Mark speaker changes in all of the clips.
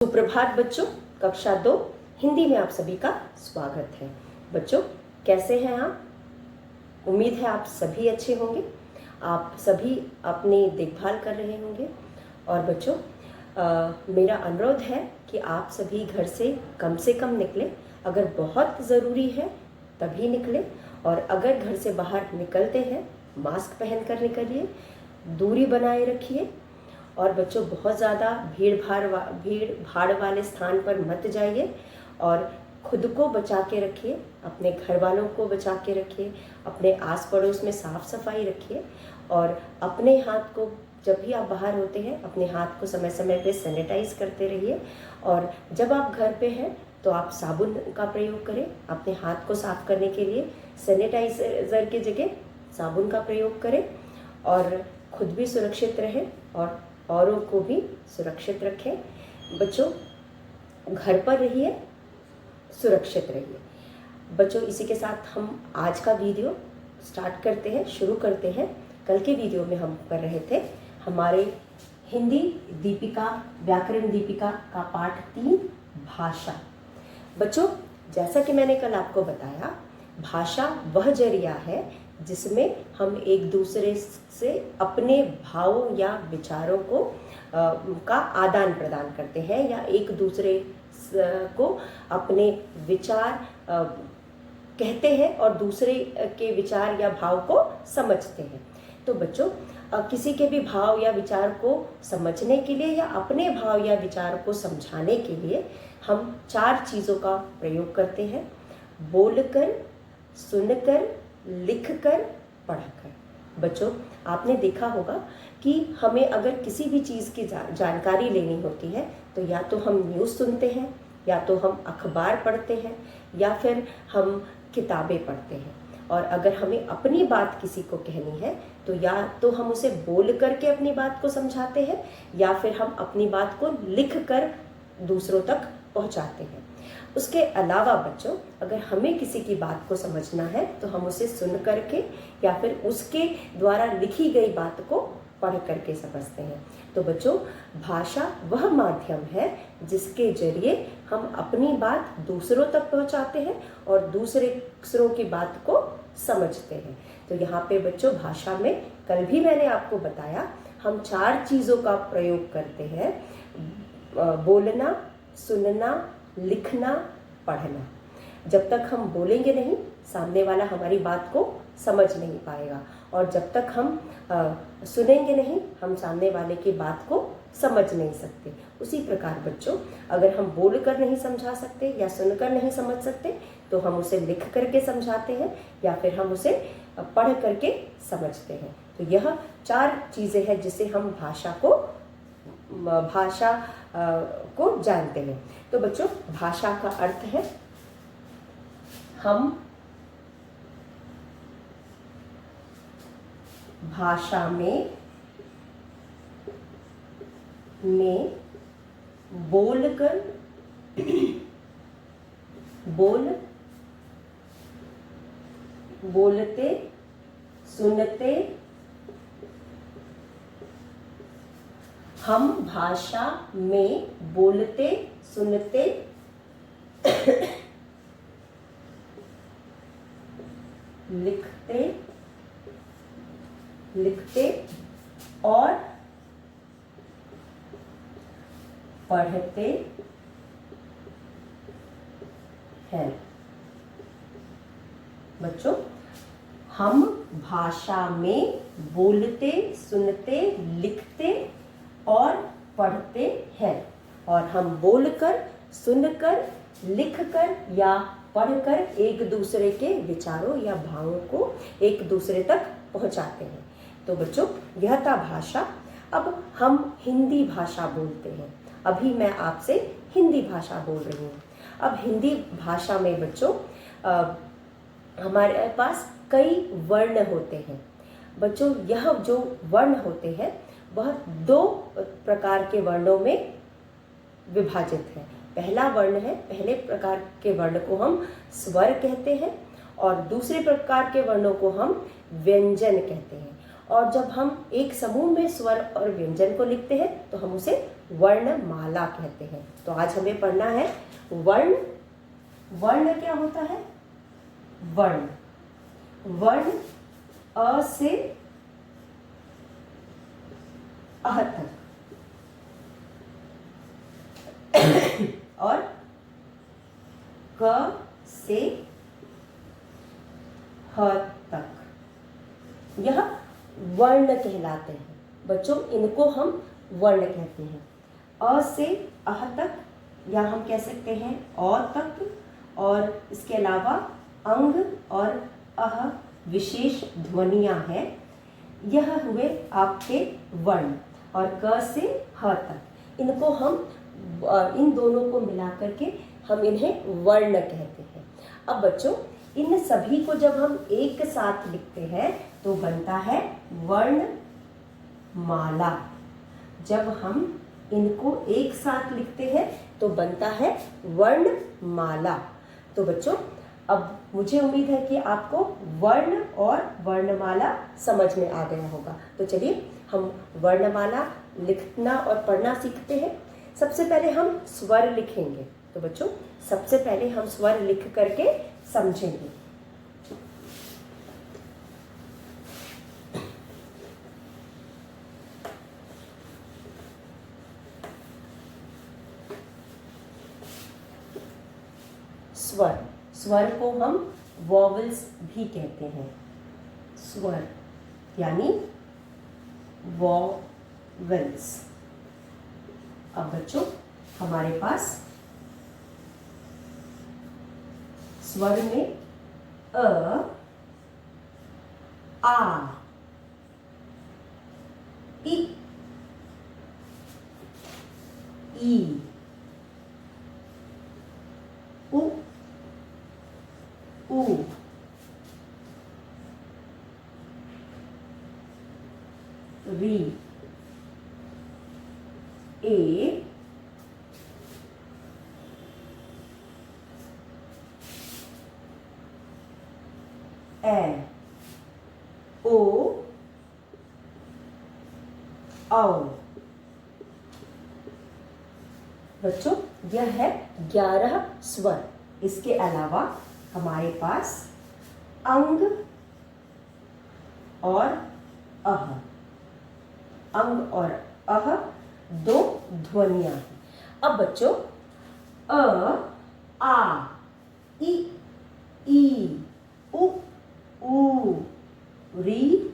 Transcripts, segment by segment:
Speaker 1: सुप्रभात बच्चों, कक्षा 2 हिंदी में आप सभी का स्वागत है। बच्चों कैसे हैं आप? उम्मीद है आप सभी अच्छे होंगे। आप सभी अपनी देखभाल कर रहे होंगे। और बच्चों मेरा अनुरोध है कि आप सभी घर से कम निकलें। अगर बहुत ज़रूरी है तभी निकलें, और अगर घर से बाहर निकलते हैं मास्क पहन कर निकलिए, दूरी बनाए रखिए। और बच्चों बहुत ज़्यादा भीड़ भाड़ वाले स्थान पर मत जाइए, और खुद को बचा के रखिए, अपने घर वालों को बचा के रखिए, अपने आस पड़ोस में साफ सफाई रखिए। और अपने हाथ को जब भी आप बाहर होते हैं अपने हाथ को समय समय पे सैनिटाइज करते रहिए। और जब आप घर पे हैं तो आप साबुन का प्रयोग करें। अपने हाथ को साफ करने के लिए सैनिटाइजर की जगह साबुन का प्रयोग करें, और खुद भी सुरक्षित रहें और औरों को भी सुरक्षित रखें। बच्चों घर पर रहिए, सुरक्षित रहिए। बच्चों इसी के साथ हम आज का वीडियो शुरू करते हैं। कल के वीडियो में हम कर रहे थे हमारे हिंदी दीपिका, व्याकरण दीपिका का पाठ 3 भाषा। बच्चों जैसा कि मैंने कल आपको बताया, भाषा वह जरिया है जिसमें हम एक दूसरे से अपने भावों या विचारों को का आदान प्रदान करते हैं, या एक दूसरे को अपने विचार कहते हैं और दूसरे के विचार या भाव को समझते हैं। तो बच्चों किसी के भी भाव या विचार को समझने के लिए या अपने भाव या विचार को समझाने के लिए हम 4 चीज़ों का प्रयोग करते हैं: बोलकर, सुनकर, लिखकर, पढ़कर। बच्चों आपने देखा होगा कि हमें अगर किसी भी चीज़ की जानकारी लेनी होती है तो या तो हम न्यूज़ सुनते हैं, या तो हम अखबार पढ़ते हैं, या फिर हम किताबें पढ़ते हैं। और अगर हमें अपनी बात किसी को कहनी है तो या तो हम उसे बोल करके अपनी बात को समझाते हैं, या फिर हम अपनी बात को लिख कर दूसरों तक पहुंचाते हैं। उसके अलावा बच्चों अगर हमें किसी की बात को समझना है तो हम उसे सुन करके या फिर उसके द्वारा लिखी गई बात को पढ़ करके समझते हैं। तो बच्चों भाषा वह माध्यम है जिसके जरिए हम अपनी बात दूसरों तक पहुंचाते हैं और दूसरों की बात को समझते हैं। तो यहाँ पे बच्चों भाषा में कल भी मैंने आपको बताया हम 4 चीज़ों का प्रयोग करते हैं: बोलना, सुनना, लिखना, पढ़ना। जब तक हम बोलेंगे नहीं सामने वाला हमारी बात को समझ नहीं पाएगा, और जब तक हम सुनेंगे नहीं हम सामने वाले की बात को समझ नहीं सकते। उसी प्रकार बच्चों अगर हम बोल कर नहीं समझा सकते या सुनकर नहीं समझ सकते तो हम उसे लिख करके समझाते हैं, या फिर हम उसे पढ़ करके समझते हैं। तो यह 4 चीज़ें हैं जिसे हम भाषा को जानते हैं। तो बच्चों भाषा का अर्थ है हम भाषा में बोलकर बोलते, सुनते, हम भाषा में बोलते, सुनते, लिखते और पढ़ते हैं। बच्चों हम भाषा में बोलते, सुनते, लिखते और पढ़ते हैं, और हम बोलकर, सुनकर, लिखकर या पढ़कर एक दूसरे के विचारों या भावों को एक दूसरे तक पहुंचाते हैं। तो बच्चों यह था भाषा। अब हम हिंदी भाषा बोलते हैं। अभी मैं आपसे हिंदी भाषा बोल रही हूँ। अब हिंदी भाषा में बच्चों हमारे पास कई वर्ण होते हैं। बच्चों यह जो वर्ण होते हैं वह 2 प्रकार के वर्णों में विभाजित है। पहला वर्ण है, पहले प्रकार के वर्ण को हम स्वर कहते हैं, और दूसरे प्रकार के वर्णों को हम व्यंजन कहते हैं। और जब हम एक समूह में स्वर और व्यंजन को लिखते हैं तो हम उसे वर्णमाला कहते हैं। तो आज हमें पढ़ना है वर्ण। वर्ण क्या होता है? वर्ण, वर्ण अ से अह तक और क से ह तक, यह वर्ण कहलाते हैं। बच्चों इनको हम वर्ण कहते हैं। अ से अह तक, या हम कह सकते हैं अ तक, और इसके अलावा अंग और अह विशेष ध्वनियां हैं। यह हुए आपके वर्ण। और क से ह तक, इनको हम इन दोनों को मिला करके हम इन्हें वर्ण कहते हैं। अब बच्चों इन सभी को जब हम एक साथ लिखते हैं तो बनता है वर्णमाला। जब हम इनको एक साथ लिखते हैं तो बनता है वर्णमाला। तो बच्चों अब मुझे उम्मीद है कि आपको वर्ण और वर्णमाला समझ में आ गया होगा। तो चलिए हम वर्णमाला लिखना और पढ़ना सीखते हैं। सबसे पहले हम स्वर लिखेंगे। तो बच्चों सबसे पहले हम स्वर लिख करके समझेंगे। स्वर, स्वर को हम वॉवल्स भी कहते हैं। स्वर यानी वॉवल्स। अब बच्चों हमारे पास स्वर में अ, आ, इ, ई, उ, री, ए, ओ, औ। बच्चों यह है 11 स्वर। इसके अलावा हमारे पास अंग और अह, अंग और अह दो ध्वनियां हैं। अब बच्चों अ, आ, इ, ई, उ, री,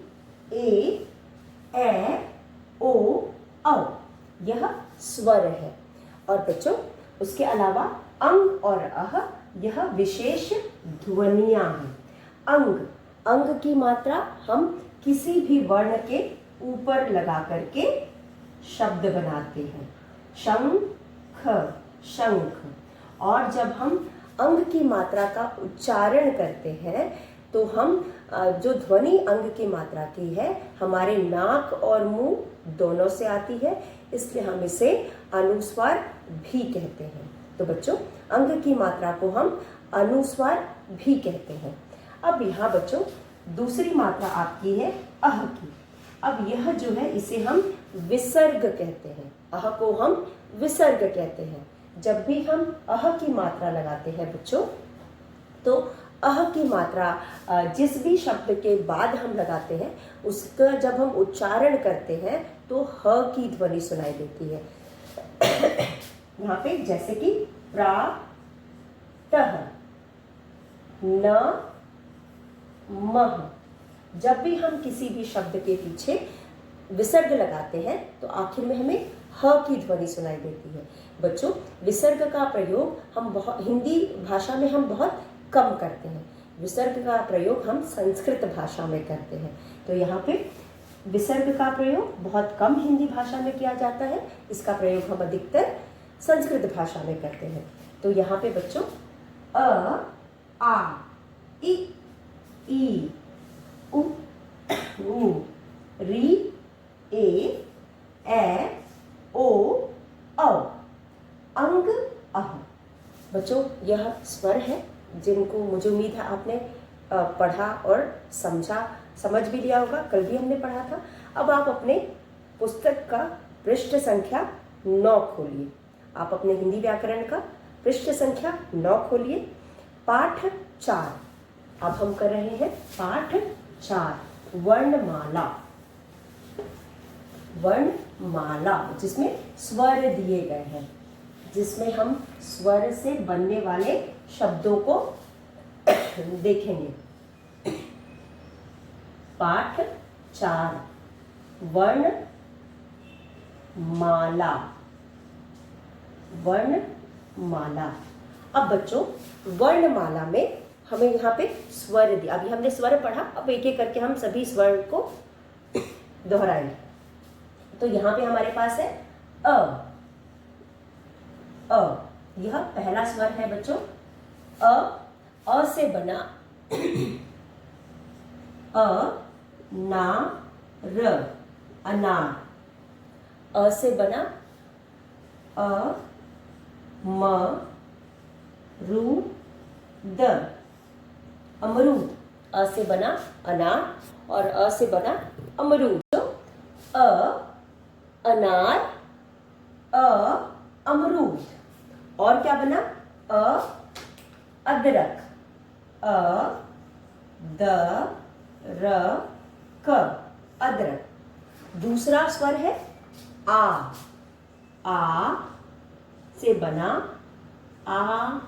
Speaker 1: ए, ओ, औ, यह स्वर है। और बच्चों उसके अलावा अंग और अह यह विशेष ध्वनियां हैं। अंग, अंग की मात्रा हम किसी भी वर्ण के ऊपर लगा करके शब्द बनाते हैं। शंख, शंख। और जब हम अंग की मात्रा का उच्चारण करते हैं तो हम जो ध्वनि अंग की मात्रा की है हमारे नाक और मुंह दोनों से आती है, इसलिए हम इसे अनुस्वार भी कहते हैं। तो बच्चों अंग की मात्रा को हम अनुस्वार भी कहते हैं। अब यहाँ बच्चों दूसरी मात्रा आपकी है अह की। अब यह जो है इसे हम विसर्ग कहते हैं। अह को हम विसर्ग कहते हैं। जब भी हम अह की मात्रा लगाते हैं बच्चों तो अह की मात्रा जिस भी शब्द के बाद हम लगाते हैं उसका जब हम उच्चारण करते हैं तो ह की ध्वनि सुनाई देती है। यहाँ पे जैसे कि प्रातः, न, मह। जब भी हम किसी भी शब्द के पीछे विसर्ग लगाते हैं तो आखिर में हमें ह की ध्वनि सुनाई देती है। बच्चों विसर्ग का प्रयोग हम हिंदी भाषा में हम बहुत कम करते हैं। विसर्ग का प्रयोग हम संस्कृत भाषा में करते हैं। तो यहाँ पे विसर्ग का प्रयोग बहुत कम हिंदी भाषा में किया जाता है। इसका प्रयोग हम अधिकतर संस्कृत भाषा में करते हैं। तो यहाँ पे बच्चों अ, आ, इ, ई, उ, री, ए, ओ, औ, अंग, अह। बच्चों यह स्वर है जिनको मुझे उम्मीद है आपने पढ़ा और समझ भी लिया होगा। कल भी हमने पढ़ा था। अब आप अपने पुस्तक का पृष्ठ संख्या 9 खोलिए। आप अपने हिंदी व्याकरण का पृष्ठ संख्या 9 खोलिए। पाठ 4। अब हम कर रहे हैं पाठ 4, वर्णमाला। वर्णमाला जिसमें स्वर दिए गए हैं, जिसमें हम स्वर से बनने वाले शब्दों को देखेंगे। पाठ 4, वर्णमाला। वर्णमाला। अब बच्चों, वर्णमाला में हमें यहाँ पे स्वर दिया। अभी हमने स्वर पढ़ा, अब एक एक करके हम सभी स्वर को दोहराएंगे। तो यहाँ पे हमारे पास है अ। अ, यह पहला स्वर है बच्चों। अ से बना अनार। अनार। अ से बना अमरूद। अमरूद। अ से बना अनार और अ से बना अमरूद। तो अ अनार, अ अमरूद। और क्या बना? अदरक। क, अदरक। दूसरा स्वर है आ। से बना आम।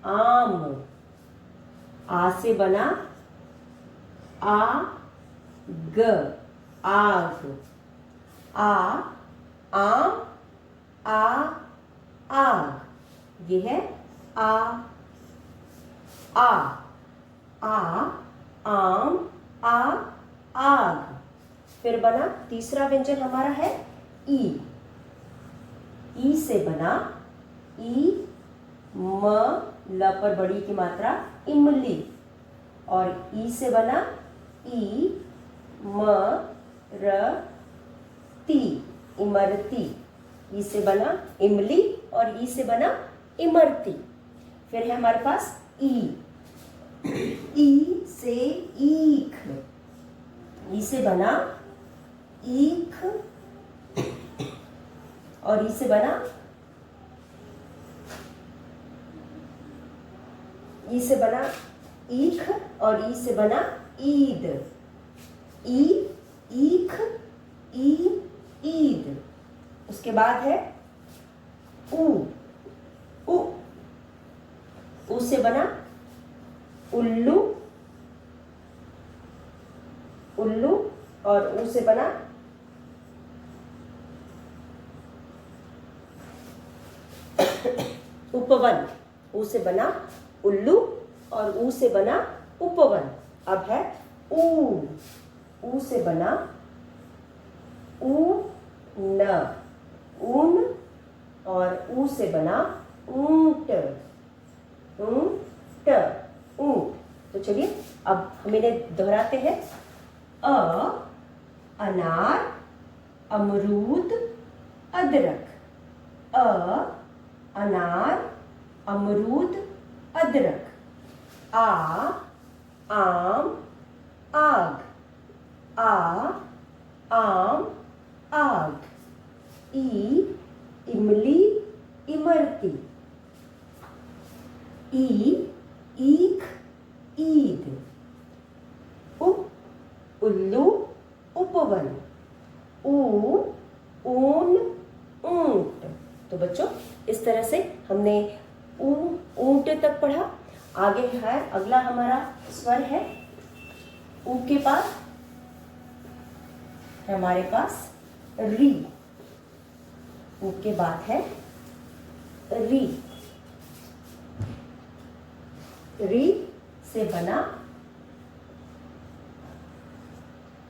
Speaker 1: आम। आ से बना आग। आग। आम, आग। ये है आम, आग। फिर बना तीसरा व्यंजन हमारा है ई। ई से बना ल पर बड़ी की मात्रा इमली। और ई से बना इमरती। ई से बना इमली और ई से बना इमरती। फिर है हमारे पास ई। ई से ईख। ई से बना ईख और ई से बना ईख और ई से बना ईद। ई, ईख, ईद। उसके बाद है ऊ। ऊ से बना उल्लू। और ऊ से बना उपवन। ऊ से बना उल्लू और ऊ से बना उपवन। अब है ऊ। ऊ से बना ऊन। ऊन और ऊ से बना ऊंट। ऊंट। तो चलिए अब हम इन्हें दोहराते हैं। अनार, अमरूद, अदरक। अनार, अमरूद, अदरक। आम, आग। आम, आग। इमली, इमरती। ईख, ईद। उल्लू, उपवन। ऊन, ऊंट। तो बच्चों, इस तरह से हमने ऊंट तक पढ़ा। आगे है अगला हमारा स्वर है ऊ के पास है हमारे पास री। ऊ के बाद है री। री से बना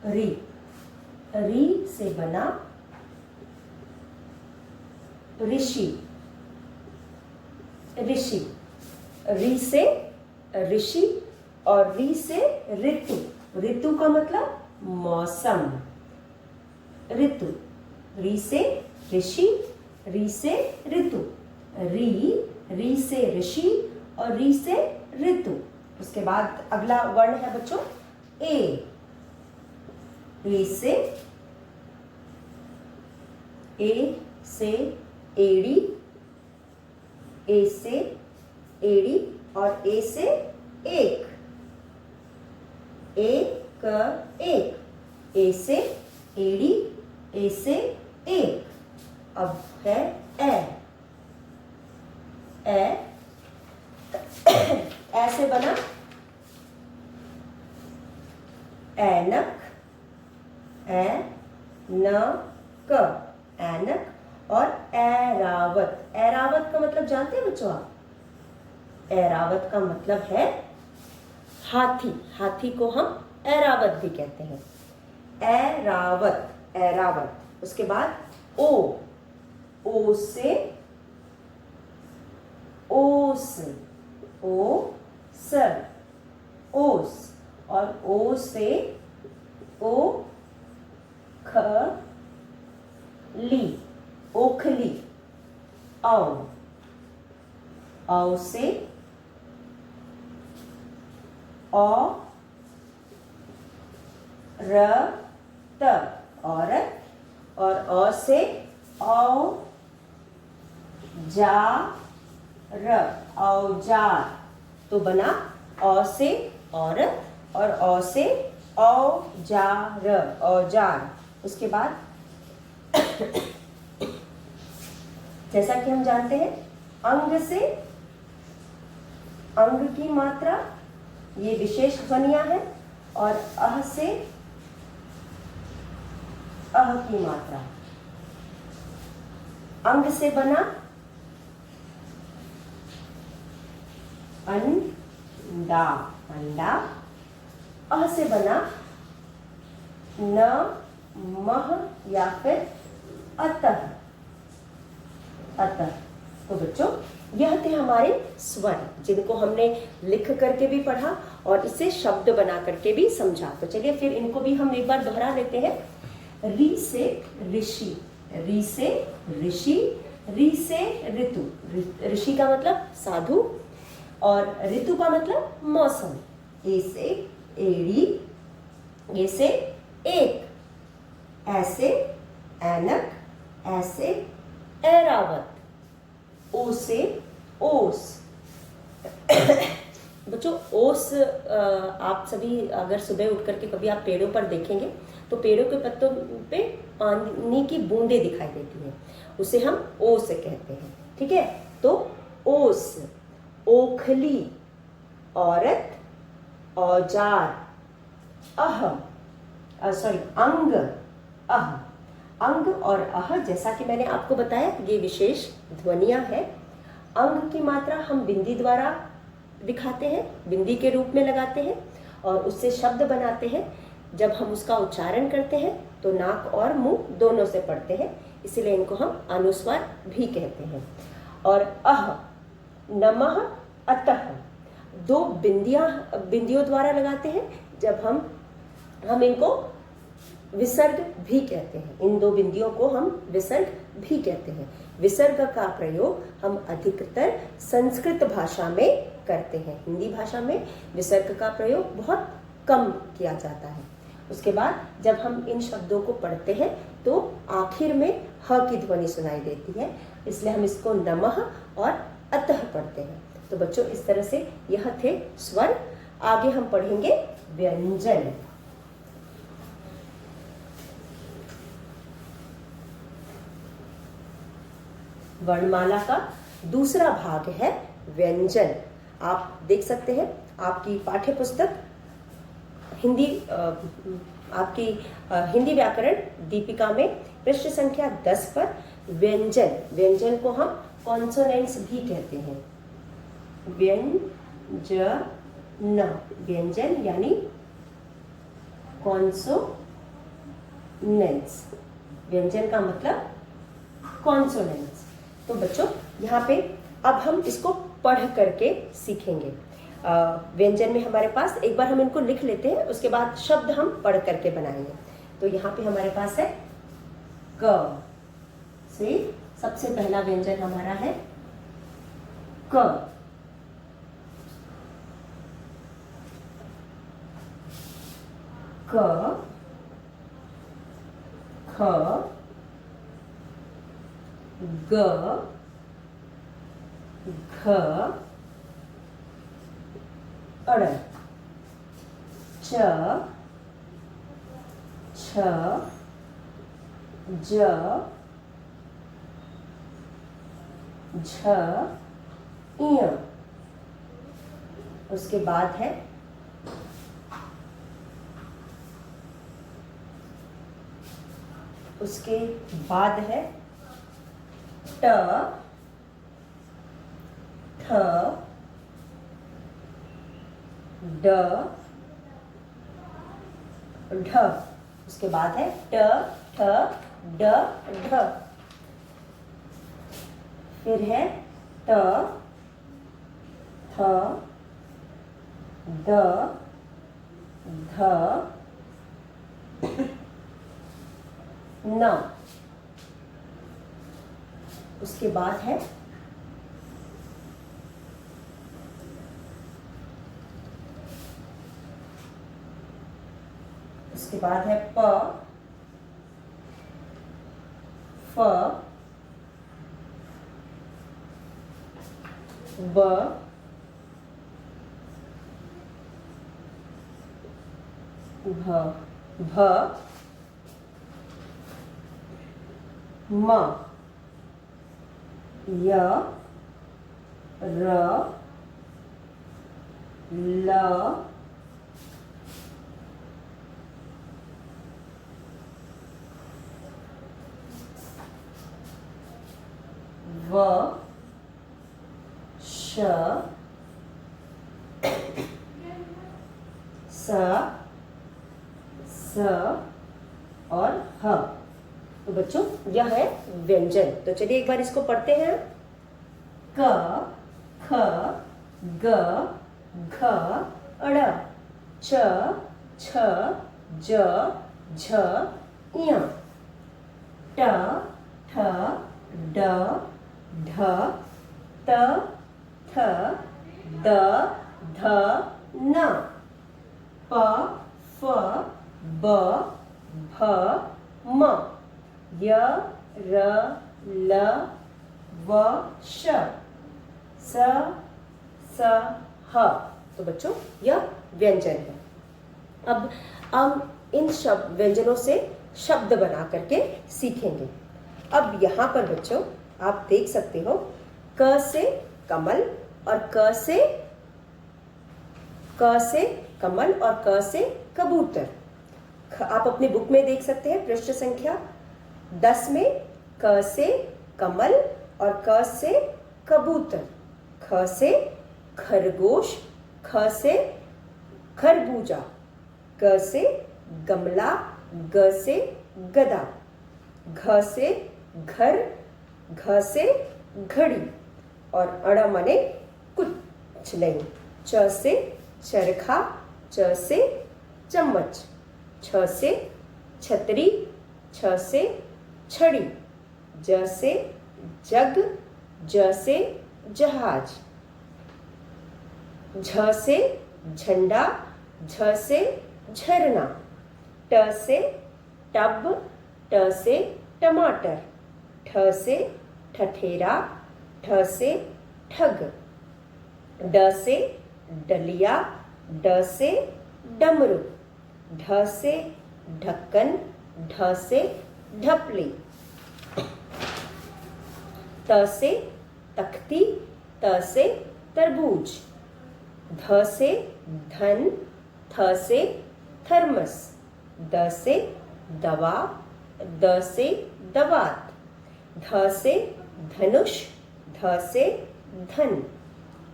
Speaker 1: री। री से बना ऋषि। ऋषि। री से ऋषि और री से ऋतु। ऋतु का मतलब मौसम। ऋतु। री से ऋषि, री से ऋतु। री से ऋषि और री से ऋतु। उसके बाद अगला वर्ण है बच्चों ए। ए से ए से एड़ी, ए से एड़ी और ए से एक, एक एक, ए से एड़ी, ए से एक। अब है ए ऐसे बना ऐनक, ऐनक, ऐनक और ऐरावत। ऐरावत का मतलब जानते हैं बच्चों आप? ऐरावत का मतलब है हाथी। हाथी को हम ऐरावत भी कहते हैं। ऐरावत, ऐरावत। उसके बाद ओ, ओ से ओस, ओस, ओस और ओ से ओखली, ओखली। औ, औ से औरत, औरत और औ से औजार, औजार। तो बना औ से औरत और औ से औजार, औजार। उसके बाद जैसा कि हम जानते हैं अंग से अंग की मात्रा, ये विशेष ध्वनियां हैं। और अह से अह की मात्रा। अंग से बना अंडा, अंडा। अह से बना न, मह या फिर अतः, अतः। तो बच्चों यह थे हमारे स्वर, जिनको हमने लिख करके भी पढ़ा और इसे शब्द बना करके भी समझा। तो चलिए फिर इनको भी हम एक बार दोहरा लेते हैं। री से ऋषि, री से ऋषि, री से ऋतु। ऋषि का मतलब साधु और ऋतु का मतलब मौसम। ए से एड़ी, ए से एक, ऐसे ऐनक, ऐसे ऐरावत, ओ से ओस। बच्चों ओस आप सभी अगर सुबह उठ करके कभी आप पेड़ों पर देखेंगे तो पेड़ों के पत्तों पे पानी की बूंदें दिखाई देती हैं, उसे हम ओस कहते हैं। ठीक है, तो ओस, ओखली, औरत, औजार, अंग, अह। अंग और अह जैसा कि मैंने आपको बताया ये विशेष ध्वनियां हैं। अंग की मात्रा हम बिंदी द्वारा दिखाते हैं, बिंदी के रूप में लगाते हैं और उससे शब्द बनाते हैं। जब हम उसका उच्चारण करते हैं तो नाक और मुंह दोनों से पढ़ते हैं, इसीलिए इनको हम अनुस्वार भी कहते हैं। और अह, नमः, अतः दो बिंदियों द्वारा लगाते हैं। जब हम इनको विसर्ग भी कहते हैं, इन दो बिंदियों को हम विसर्ग भी कहते हैं। विसर्ग का प्रयोग हम अधिकतर संस्कृत भाषा में करते हैं, हिंदी भाषा में विसर्ग का प्रयोग बहुत कम किया जाता है। उसके बाद जब हम इन शब्दों को पढ़ते हैं तो आखिर में ह की ध्वनि सुनाई देती है, इसलिए हम इसको नमः और अतः पढ़ते हैं। तो बच्चों इस तरह से यह थे स्वर। आगे हम पढ़ेंगे व्यंजन। वर्णमाला का दूसरा भाग है व्यंजन। आप देख सकते हैं आपकी पाठ्य पुस्तक हिंदी आपकी हिंदी व्याकरण दीपिका में पृष्ठ संख्या 10 पर व्यंजन, व्यंजन को हम कॉन्सोनेंट्स भी कहते हैं। व्यंजन, व्यंजन यानी कॉन्सोनेंट्स, व्यंजन का मतलब कॉन्सोनेंट्स। तो बच्चों यहाँ पे अब हम इसको पढ़ करके सीखेंगे। व्यंजन में हमारे पास एक बार हम इनको लिख लेते हैं, उसके बाद शब्द हम पढ़ करके बनाएंगे। तो यहाँ पे हमारे पास है क से सबसे पहला व्यंजन हमारा है क। क, ख, ग घ अड़ च छ ज झ इय। उसके बाद है ट ठ ड ढ। उसके बाद है ट ठ ड ढ। फिर है त थ द ध न। उसके बाद है प फ ब भ भ म य र ल व श स स और ह। तो बच्चों यह है व्यंजन। तो चलिए एक बार इसको पढ़ते हैं। क ख ग घ अड़ च छ ज झ इय। ट ठ ड ढ त थ द ध न। प फ ब भ म य र ल व श स स ह। तो बच्चों यह व्यंजन है। अब हम इन व्यंजनों से शब्द बना करके सीखेंगे। अब यहाँ पर बच्चों आप देख सकते हो क से कमल और क से कमल और क से कबूतर। आप अपनी बुक में देख सकते हैं पृष्ठ संख्या 10 में क से कमल और क से कबूतर। ख से खरगोश, ख से खरबूजा, ग से गमला, ग से गधा, घ से घर, घ से घड़ी और अड़ मने कुछ नहीं। च से चरखा, च से चम्मच, छ से छतरी, छ से छड़ी, ज से जग, ज से जहाज, झ से झंडा, झ से झरना, ट से टब, ट से टमाटर, ठ से ठठेरा, ठ से ठग, ड से डलिया, ड से डमरू, ढ से ढक्कन, ढ से ढपली, त से तख्ती, त से तरबूज, ध से धन, थ से थर्मस, द से दवा, द से दवात, ध से धनुष, ध से धन,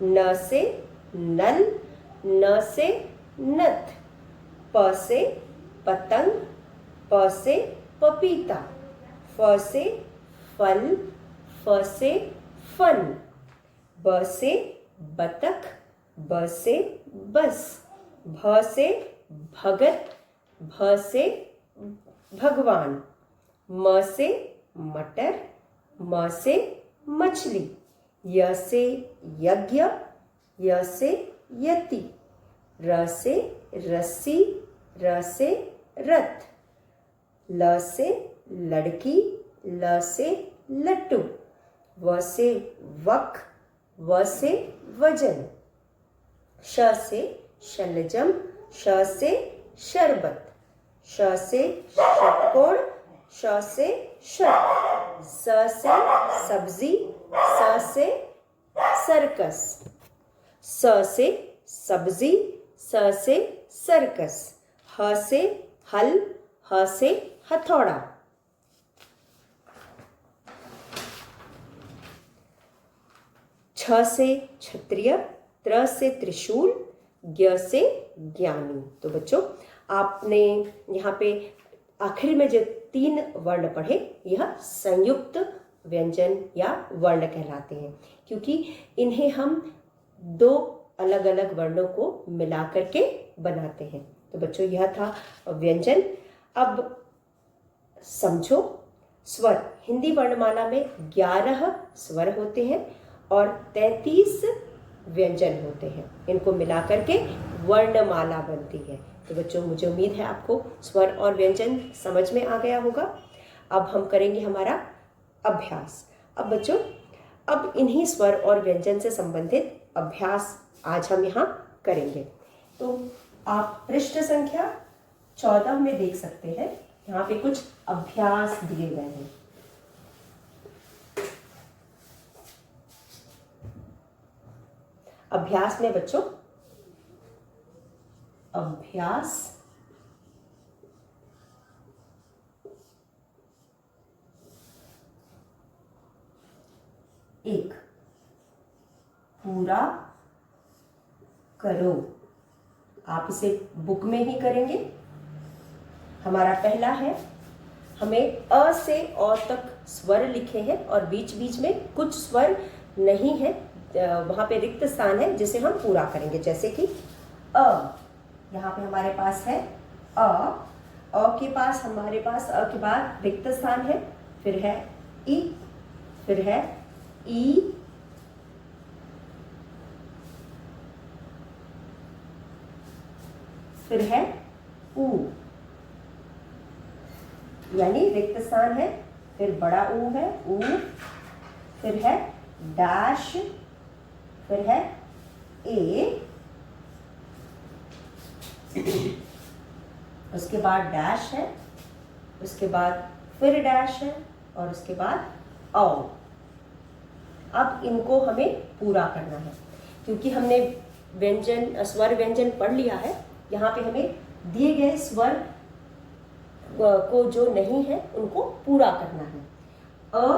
Speaker 1: न से नल, न से नथ, प से पतंग, प से पपीता, फ से फल, फ से फन, ब से बतख, ब से बस, भ से भगत, भ से भगवान, म से मटर, म से मछली, य से यज्ञ, य से यति, र से रस्सी, र से रथ, ल से लड़की, ल से लट्टू, व से वक, व से वजन, श से शलजम, श से शरबत, श से षटकोण, श से शट, स से सब्जी, स से सर्कस, स से सब्जी, स से सर्कस, ह से हल, ह से हथौड़ा, छ से क्षत्रिय, त्र से त्रिशूल, ज्ञ से ज्ञानी। तो बच्चों आपने यहाँ पे आखिर में जो 3 वर्ण पढ़े यह संयुक्त व्यंजन या वर्ण कहलाते हैं, क्योंकि इन्हें हम 2 अलग अलग वर्णों को मिला करके बनाते हैं। तो बच्चों यह था व्यंजन। अब समझो स्वर। हिंदी वर्णमाला में 11 स्वर होते हैं और 33 व्यंजन होते हैं। इनको मिलाकर के वर्णमाला बनती है। तो बच्चों मुझे उम्मीद है आपको स्वर और व्यंजन समझ में आ गया होगा। अब हम करेंगे हमारा अभ्यास। अब बच्चों अब इन्हीं स्वर और व्यंजन से संबंधित अभ्यास आज हम यहाँ करेंगे। तो आप पृष्ठ संख्या 14 में देख सकते हैं, यहाँ पे कुछ अभ्यास दिए गए हैं। अभ्यास में बच्चों अभ्यास 1 पूरा करो। आप इसे बुक में ही करेंगे। हमारा पहला है, हमें अ से अ तक स्वर लिखे हैं और बीच बीच में कुछ स्वर नहीं है, वहाँ पे रिक्त स्थान है जिसे हम पूरा करेंगे। जैसे कि अ, यहाँ पे हमारे पास है अ के पास हमारे पास अ के बाद रिक्त स्थान है, फिर है इ, फिर है ई, फिर है ऊ, यानी रिक्त स्थान है, फिर बड़ा ऊ है ऊ, फिर है डैश, फिर है ए, उसके बाद डैश है, उसके बाद फिर डैश है और उसके बाद औ। अब इनको हमें पूरा करना है, क्योंकि हमने व्यंजन स्वर व्यंजन पढ़ लिया है। यहाँ पे हमें दिए गए स्वर को जो नहीं है उनको पूरा करना है। अ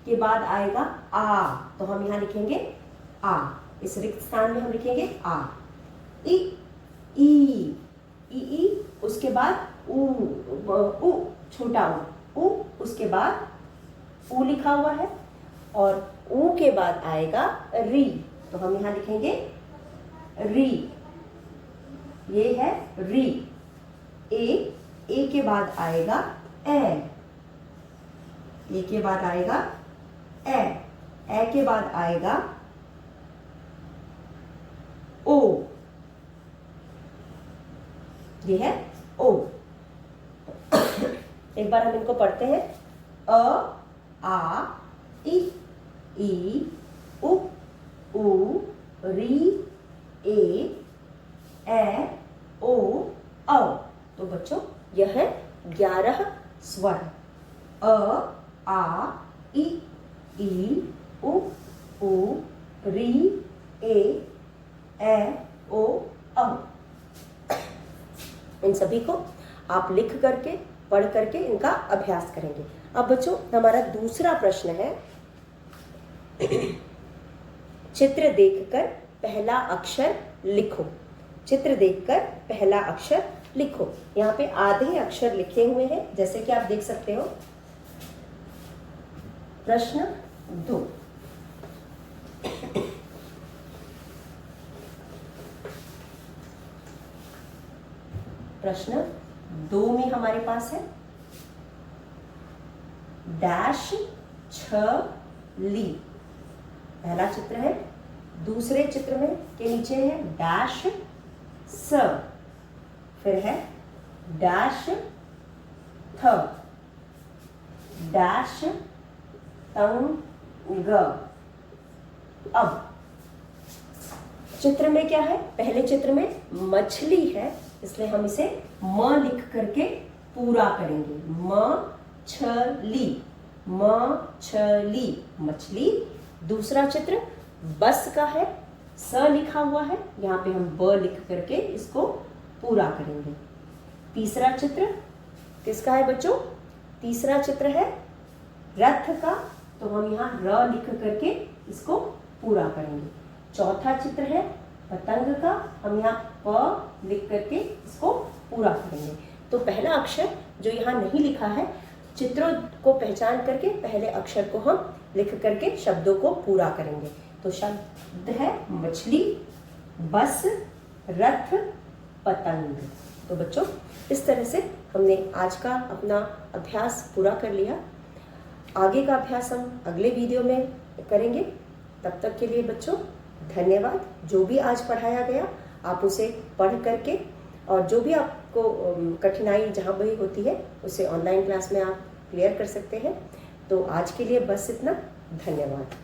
Speaker 1: के बाद आएगा आ, तो हम यहाँ लिखेंगे आ, इस रिक्त स्थान में हम लिखेंगे आ। इ, ई, ई, उसके बाद उ, छोटा उ, उसके बाद उ लिखा हुआ है और ऊ के बाद आएगा री, तो हम यहाँ लिखेंगे री, ये है री। ए के बाद आएगा ए के बाद आएगा ए के बाद आएगा ओ, ये है ओ। एक बार हम इनको पढ़ते हैं। अ, आ, ई, उ, री, ए, ओ, औ। तो बच्चों यह है 11 स्वर। अ, आ, ई, उ, री, ए, ओ, औ। इन सभी को आप लिख करके पढ़ करके इनका अभ्यास करेंगे। अब बच्चों हमारा दूसरा प्रश्न है, चित्र देखकर पहला अक्षर लिखो। चित्र देखकर पहला अक्षर लिखो। यहाँ पे आधे अक्षर लिखे हुए हैं, जैसे कि आप देख सकते हो। प्रश्न 2, प्रश्न 2 में हमारे पास है डैश छ ली, पहला चित्र है। दूसरे चित्र में के नीचे है डैश स, फिर है डैश थ, डैश पतंग। अब चित्र में क्या है? पहले चित्र में मछली है, इसलिए हम इसे म लिख करके पूरा करेंगे। मछली, मछली, मछली। दूसरा चित्र बस का है, स लिखा हुआ है, यहाँ पे हम ब लिख करके इसको पूरा करेंगे। तीसरा चित्र किसका है बच्चों? तीसरा चित्र है रथ का, तो हम यहाँ र लिख करके इसको पूरा करेंगे। चौथा चित्र है पतंग का, हम यहाँ प लिख करके इसको पूरा करेंगे। तो पहला अक्षर जो यहाँ नहीं लिखा है, चित्रों को पहचान करके पहले अक्षर को हम लिख करके शब्दों को पूरा करेंगे। तो शब्द है मछली, बस, रथ, पतंग। तो बच्चों इस तरह से हमने आज का अपना अभ्यास पूरा कर लिया। आगे का अभ्यास हम अगले वीडियो में करेंगे। तब तक के लिए बच्चों धन्यवाद। जो भी आज पढ़ाया गया आप उसे पढ़ करके, और जो भी आपको कठिनाई जहाँ भी होती है उसे ऑनलाइन क्लास में आप क्लियर कर सकते हैं। तो आज के लिए बस इतना। धन्यवाद।